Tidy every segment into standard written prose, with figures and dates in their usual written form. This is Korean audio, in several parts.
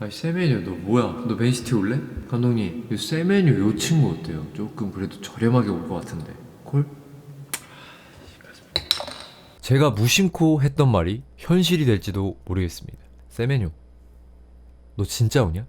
아니 세메뉴 너 뭐야? 너 맨시티 올래? 감독님 이 세메뉴 요 친구 어때요? 조금 그래도 저렴하게 올 것 같은데 콜? 제가 무심코 했던 말이 현실이 될지도 모르겠습니다. 세메뉴 너 진짜 오냐?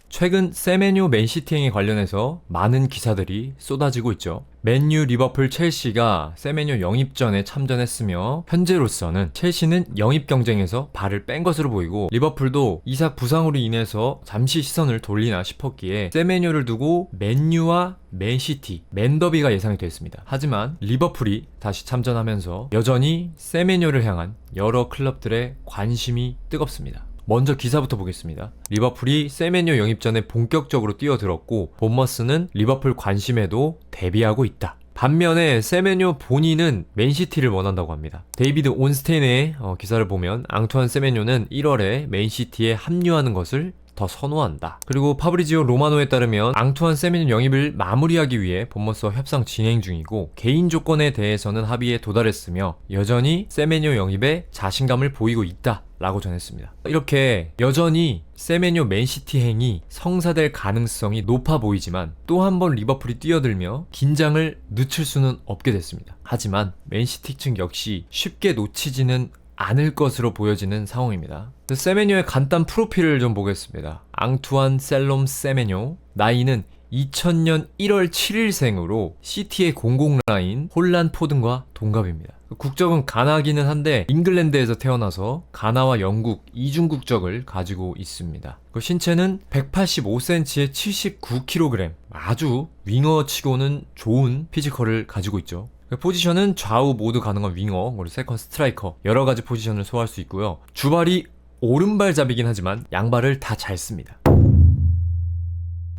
최근 세메뉴 맨시티행에 관련해서 많은 기사들이 쏟아지고 있죠. 맨유, 리버풀, 첼시가 세메뉴 영입전에 참전했으며 현재로서는 첼시는 영입 경쟁에서 발을 뺀 것으로 보이고 리버풀도 이삭 부상으로 인해서 잠시 시선을 돌리나 싶었기에 세메뉴를 두고 맨유와 맨시티, 맨더비가 예상이 됐습니다. 하지만 리버풀이 다시 참전하면서 여전히 세메뉴를 향한 여러 클럽들의 관심이 뜨겁습니다. 먼저 기사부터 보겠습니다. 리버풀이 세메뉴 영입전에 본격적으로 뛰어들었고 본머스는 리버풀 관심에도 대비하고 있다. 반면에 세메뉴 본인은 맨시티를 원한다고 합니다. 데이비드 온스테인의 기사를 보면 앙투안 세메뉴는 1월에 맨시티에 합류하는 것을 더 선호한다. 그리고 파브리지오 로마노에 따르면 앙투안 세메뉴 영입을 마무리하기 위해 본머스와 협상 진행 중이고 개인 조건에 대해서는 합의에 도달했으며 여전히 세메뉴 영입에 자신감을 보이고 있다 라고 전했습니다. 이렇게 여전히 세메뉴 맨시티 행이 성사될 가능성이 높아 보이지만 또 한 번 리버풀이 뛰어들며 긴장을 늦출 수는 없게 됐습니다. 하지만 맨시티 측 역시 쉽게 놓치지는 않을 것으로 보여지는 상황입니다. 세메뉴의 간단 프로필을 좀 보겠습니다. 앙투안 셀롬 세메뉴, 나이는 2000년 1월 7일생으로 시티의 공공라인 홀란 포든과 동갑입니다. 국적은 가나기는 한데 잉글랜드에서 태어나서 가나와 영국 이중 국적을 가지고 있습니다. 신체는 185cm에 79kg, 아주 윙어치고는 좋은 피지컬을 가지고 있죠. 포지션은 좌우 모두 가능한 윙어, 그리고 세컨 스트라이커 여러 가지 포지션을 소화할 수 있고요. 주발이 오른발잡이긴 하지만 양발을 다 잘 씁니다.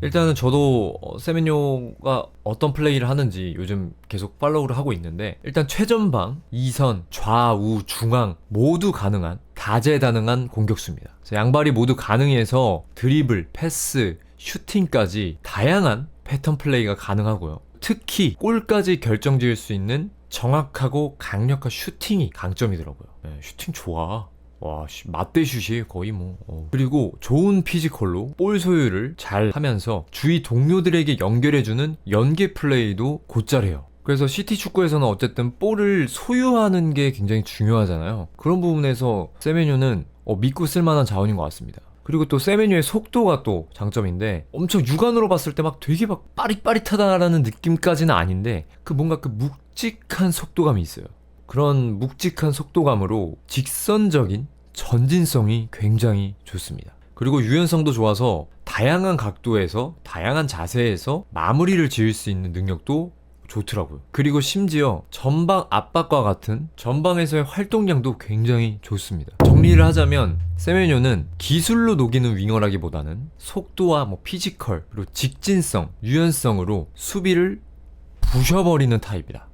일단은 저도 세메뇨가 어떤 플레이를 하는지 요즘 계속 팔로우를 하고 있는데 일단 최전방, 2선, 좌우, 중앙 모두 가능한 다재다능한 공격수입니다. 양발이 모두 가능해서 드리블, 패스, 슈팅까지 다양한 패턴 플레이가 가능하고요. 특히 골까지 결정지을 수 있는 정확하고 강력한 슈팅이 강점이더라고요. 네, 슈팅 좋아. 와, 맞대슛이 거의 뭐. 그리고 좋은 피지컬로 볼 소유를 잘 하면서 주위 동료들에게 연결해주는 연계 플레이도 곧잘해요. 그래서 시티 축구에서는 어쨌든 볼을 소유하는 게 굉장히 중요하잖아요. 그런 부분에서 세메뉴는 믿고 쓸만한 자원인 것 같습니다. 그리고 또 세메뉴의 속도가 또 장점인데 엄청 육안으로 봤을 때 막 되게 막 빠릿빠릿하다라는 느낌까지는 아닌데 뭔가 묵직한 속도감이 있어요. 그런 묵직한 속도감으로 직선적인 전진성이 굉장히 좋습니다. 그리고 유연성도 좋아서 다양한 각도에서 다양한 자세에서 마무리를 지을 수 있는 능력도 좋더라고요. 그리고 심지어 전방 압박과 같은 전방에서의 활동량도 굉장히 좋습니다. 정리를 하자면 세메뉴는 기술로 녹이는 윙어라기보다는 속도와 피지컬 그리고 직진성, 유연성으로 수비를 부셔버리는 타입이다.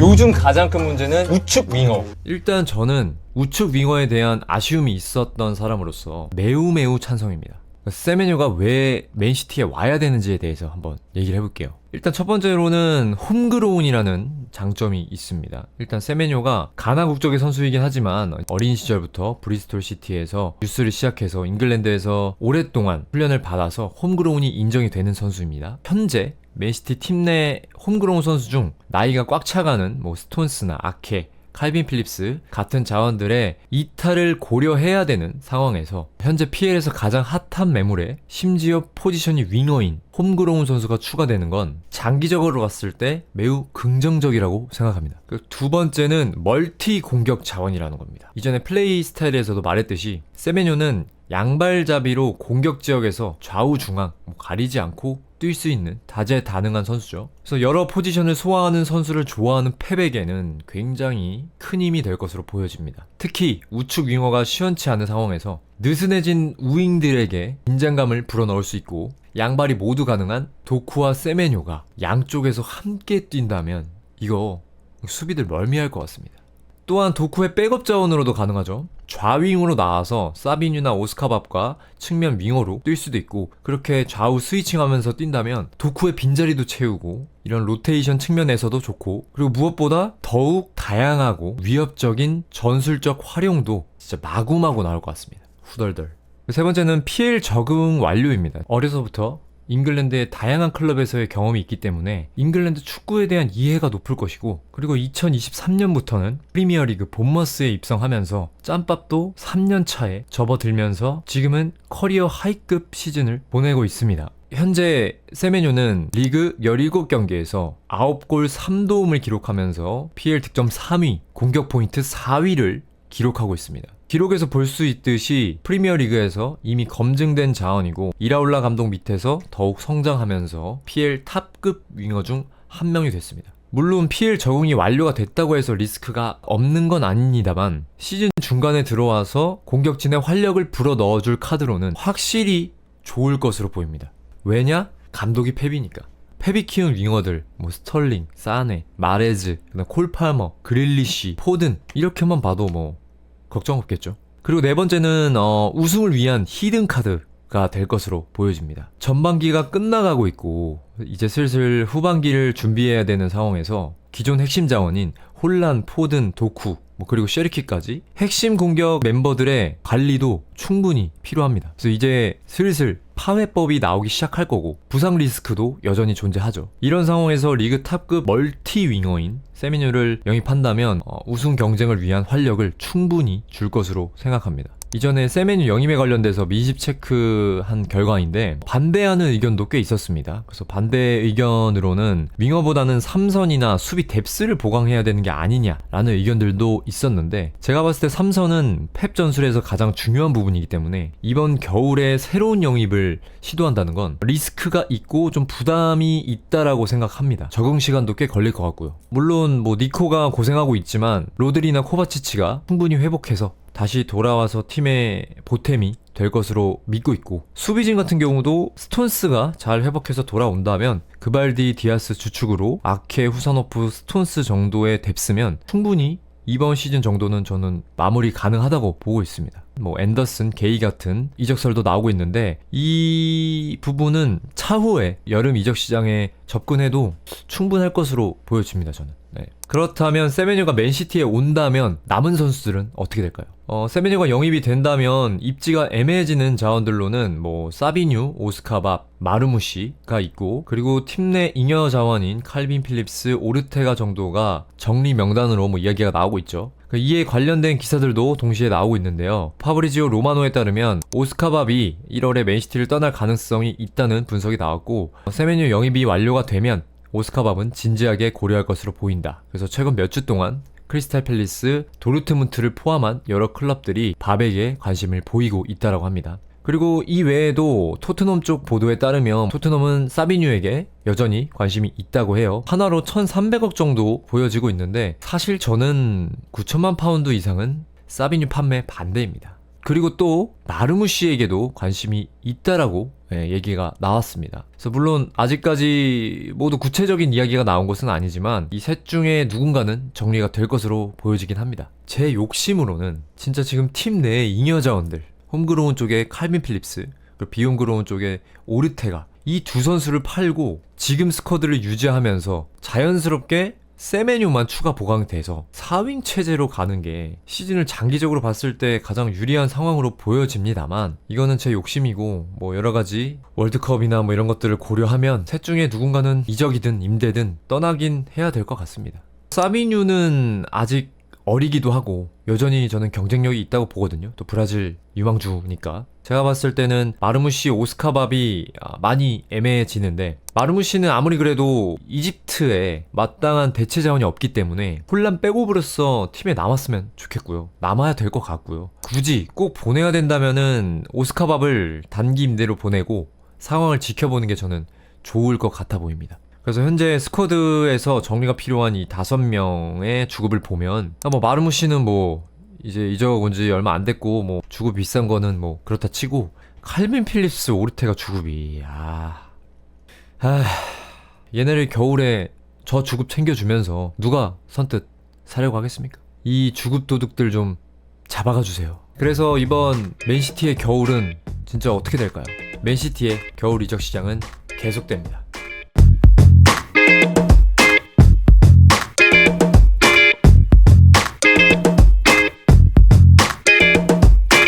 요즘 가장 큰 문제는 우측 윙어. 일단 저는 우측 윙어에 대한 아쉬움이 있었던 사람으로서 매우 찬성입니다. 세메뉴가 왜 맨시티에 와야 되는지에 대해서 한번 얘기를 해볼게요. 일단 첫 번째로는 홈그로운이라는 장점이 있습니다. 일단 세메뉴가 가나 국적의 선수이긴 하지만 어린 시절부터 브리스톨 시티에서 유스를 시작해서 잉글랜드에서 오랫동안 훈련을 받아서 홈그로운이 인정이 되는 선수입니다. 현재 맨시티 팀 내 홈그로운 선수 중 나이가 꽉 차가는 스톤스나 아케, 칼빈 필립스 같은 자원들의 이탈을 고려해야 되는 상황에서 현재 PL에서 가장 핫한 매물에 심지어 포지션이 윙어인 홈그로운 선수가 추가되는 건 장기적으로 봤을 때 매우 긍정적이라고 생각합니다. 두 번째는 멀티 공격 자원이라는 겁니다. 이전에 플레이 스타일에서도 말했듯이 세메뉴는 양발잡이로 공격 지역에서 좌우 중앙 가리지 않고 뛸 수 있는 다재다능한 선수죠. 그래서 여러 포지션을 소화하는 선수를 좋아하는 펩에게는 굉장히 큰 힘이 될 것으로 보여집니다. 특히 우측 윙어가 시원치 않은 상황에서 느슨해진 우윙들에게 긴장감을 불어넣을 수 있고 양발이 모두 가능한 도쿠와 세메뇨가 양쪽에서 함께 뛴다면 이거 수비들 멀미할 것 같습니다. 또한 도쿠의 백업 자원으로도 가능하죠. 좌윙으로 나와서 사비뉴나 오스카밥과 측면 윙어로 뛸 수도 있고 그렇게 좌우 스위칭하면서 뛴다면 도쿠의 빈자리도 채우고 이런 로테이션 측면에서도 좋고 그리고 무엇보다 더욱 다양하고 위협적인 전술적 활용도 진짜 마구마구 나올 것 같습니다. 후덜덜. 세 번째는 PL 적응 완료입니다. 어려서부터 잉글랜드의 다양한 클럽에서의 경험이 있기 때문에 잉글랜드 축구에 대한 이해가 높을 것이고, 그리고 2023년부터는 프리미어리그 본머스에 입성하면서 짬밥도 3년 차에 접어들면서 지금은 커리어 하이급 시즌을 보내고 있습니다. 현재 세메뇨는 리그 17경기에서 9골 3도움을 기록하면서 PL 득점 3위, 공격 포인트 4위를 기록하고 있습니다. 기록에서 볼 수 있듯이 프리미어리그에서 이미 검증된 자원이고, 이라올라 감독 밑에서 더욱 성장하면서 PL 탑급 윙어 중 한 명이 됐습니다. 물론 PL 적응이 완료가 됐다고 해서 리스크가 없는 건 아닙니다만, 시즌 중간에 들어와서 공격진에 활력을 불어 넣어줄 카드로는 확실히 좋을 것으로 보입니다. 왜냐? 감독이 펩이니까. 펩이 키운 윙어들, 뭐 스털링, 사네, 마레즈, 그다음 콜 팔머, 그릴리시, 포든, 이렇게만 봐도 뭐 걱정 없겠죠. 그리고 네 번째는 우승을 위한 히든 카드가 될 것으로 보여집니다. 전반기가 끝나가고 있고 이제 슬슬 후반기를 준비해야 되는 상황에서 기존 핵심 자원인 홀란, 포든, 도쿠, 그리고 쉐리키까지 핵심 공격 멤버들의 관리도 충분히 필요합니다. 그래서 이제 슬슬 파회법이 나오기 시작할 거고, 부상 리스크도 여전히 존재하죠. 이런 상황에서 리그 탑급 멀티 윙어인 세메뇨를 영입한다면 우승 경쟁을 위한 활력을 충분히 줄 것으로 생각합니다. 이전에 세메뉴 영입에 관련돼서 민심 체크한 결과인데 반대하는 의견도 꽤 있었습니다. 그래서 반대 의견으로는 윙어보다는 3선이나 수비 뎁스를 보강해야 되는 게 아니냐라는 의견들도 있었는데, 제가 봤을 때 3선은 펩 전술에서 가장 중요한 부분이기 때문에 이번 겨울에 새로운 영입을 시도한다는 건 리스크가 있고 좀 부담이 있다라고 생각합니다. 적응 시간도 꽤 걸릴 것 같고요. 물론 뭐 니코가 고생하고 있지만 로드리나 코바치치가 충분히 회복해서 다시 돌아와서 팀의 보탬이 될 것으로 믿고 있고, 수비진 같은 경우도 스톤스가 잘 회복해서 돌아온다면 그발디, 디아스 주축으로 아케, 후사노프, 스톤스 정도의 뎁스면 충분히 이번 시즌 정도는 저는 마무리 가능하다고 보고 있습니다. 뭐 앤더슨, 게이 같은 이적설도 나오고 있는데 이 부분은 차후에 여름 이적 시장에 접근해도 충분할 것으로 보여집니다. 저는. 네. 그렇다면 세메뇨가 맨시티에 온다면 남은 선수들은 어떻게 될까요? 세메뇨가 영입이 된다면 입지가 애매해지는 자원들로는 뭐 사비뉴, 오스카밥, 마르무시가 있고, 그리고 팀 내 잉여 자원인 칼빈 필립스, 오르테가 정도가 정리 명단으로 뭐 이야기가 나오고 있죠. 이에 관련된 기사들도 동시에 나오고 있는데요. 파브리지오 로마노에 따르면 오스카밥이 1월에 맨시티를 떠날 가능성이 있다는 분석이 나왔고, 세메뇨 영입이 완료가 되면 오스카밥은 진지하게 고려할 것으로 보인다. 그래서 최근 몇 주 동안 크리스탈 팰리스, 도르트문트를 포함한 여러 클럽들이 밥에게 관심을 보이고 있다라고 합니다. 그리고 이 외에도 토트넘 쪽 보도에 따르면 토트넘은 사비뉴에게 여전히 관심이 있다고 해요. 하나로 1,300억 정도 보여지고 있는데 사실 저는 9천만 파운드 이상은 사비뉴 판매 반대입니다. 그리고 또 마르무시에게도 관심이 있다라고 얘기가 나왔습니다. 그래서 물론 아직까지 모두 구체적인 이야기가 나온 것은 아니지만 이 셋 중에 누군가는 정리가 될 것으로 보여지긴 합니다. 제 욕심으로는 진짜 지금 팀 내의 잉여 자원들, 홈그로운 쪽에 칼빈 필립스, 그리고 비홈그로운 쪽에 오르테가, 이 두 선수를 팔고 지금 스쿼드를 유지하면서 자연스럽게 세메뉴만 추가 보강돼서 4윙 체제로 가는 게 시즌을 장기적으로 봤을 때 가장 유리한 상황으로 보여집니다만, 이거는 제 욕심이고 뭐 여러가지 월드컵이나 뭐 이런 것들을 고려하면 셋 중에 누군가는 이적이든 임대든 떠나긴 해야 될 것 같습니다. 사비뉴는 아직 어리기도 하고 여전히 저는 경쟁력이 있다고 보거든요. 또 브라질 유망주니까. 제가 봤을 때는 마르무시, 오스카밥이 많이 애매해지는데, 마르무시는 아무리 그래도 이집트에 마땅한 대체 자원이 없기 때문에 홀란 백오브로서 팀에 남았으면 좋겠고요. 남아야 될 것 같고요. 굳이 꼭 보내야 된다면은 오스카밥을 단기 임대로 보내고 상황을 지켜보는 게 저는 좋을 것 같아 보입니다. 그래서 현재 스쿼드에서 정리가 필요한 이 5명의 주급을 보면, 뭐 마르무시는 뭐 이제 이적 온 지 얼마 안 됐고 뭐 주급 비싼 거는 뭐 그렇다 치고, 칼빈 필립스, 오르테가 주급이 얘네를 겨울에 저 주급 챙겨주면서 누가 선뜻 사려고 하겠습니까? 이 주급 도둑들 좀 잡아가 주세요. 그래서 이번 맨시티의 겨울은 진짜 어떻게 될까요? 맨시티의 겨울 이적 시장은 계속됩니다.